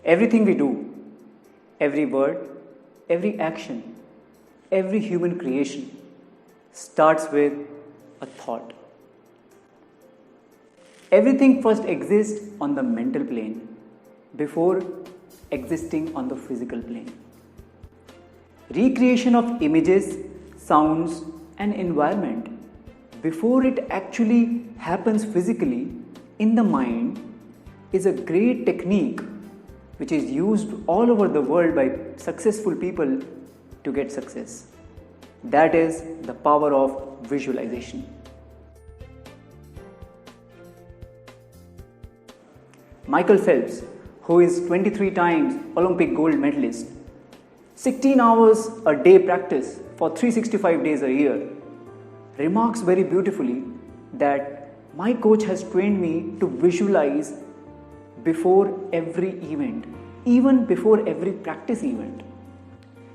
Everything we do, every word, every action, every human creation starts with a thought. Everything first exists on the mental plane before existing on the physical plane. Recreation of images, sounds, and environment before it actually happens physically in the mind is a great technique which is used all over the world by successful people to get success. That is the power of visualization. Michael Phelps, who is 23 times Olympic gold medalist, 16 hours a day practice for 365 days a year, remarks very beautifully that my coach has trained me to visualize before every event, even before every practice event.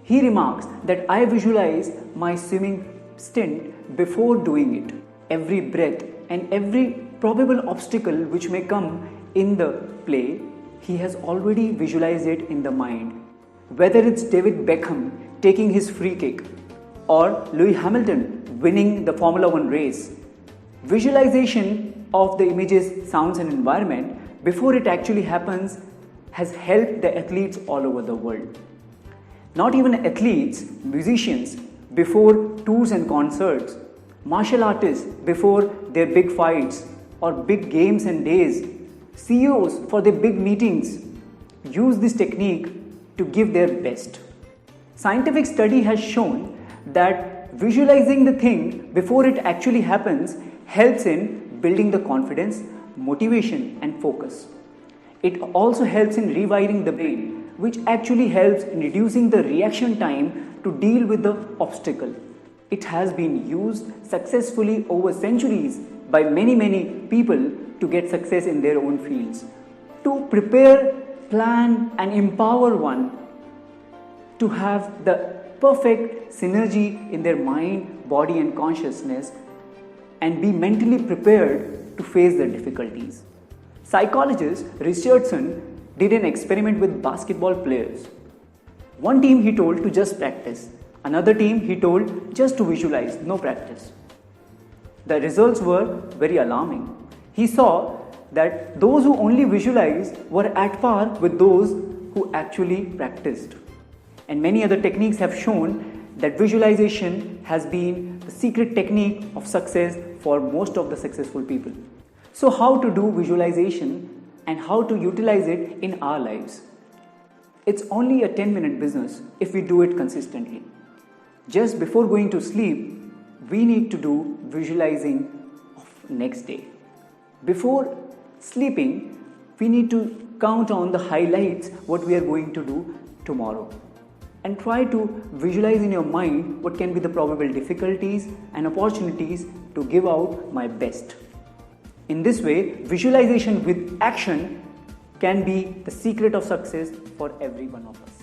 He remarks that I visualize my swimming stint before doing it. Every breath and every probable obstacle which may come in the play, he has already visualized it in the mind. Whether it's David Beckham taking his free kick or Lewis Hamilton winning the Formula One race, visualization of the images, sounds and environment before it actually happens has helped the athletes all over the world. Not even athletes, musicians before tours and concerts, martial artists before their big fights or big games and days, CEOs for their big meetings use this technique to give their best. Scientific study has shown that visualizing the thing before it actually happens helps in building the confidence, motivation and focus. It also helps in rewiring the brain, which actually helps in reducing the reaction time to deal with the obstacle. It has been used successfully over centuries by many people to get success in their own fields. To prepare, plan and empower one to have the perfect synergy in their mind, body and consciousness and be mentally prepared to face the difficulties. Psychologist Richardson did an experiment with basketball players. One team he told to just practice, another team he told just to visualize, no practice. The results were very alarming. He saw that those who only visualized were at par with those who actually practiced. And many other techniques have shown that visualization has been the secret technique of success for most of the successful people. So how to do visualization and how to utilize it in our lives? It's only a 10-minute business if we do it consistently. Just before going to sleep, we need to do visualizing of next day. Before sleeping, we need to count on the highlights what we are going to do tomorrow. And try to visualize in your mind what can be the probable difficulties and opportunities to give out my best. In this way, visualization with action can be the secret of success for every one of us.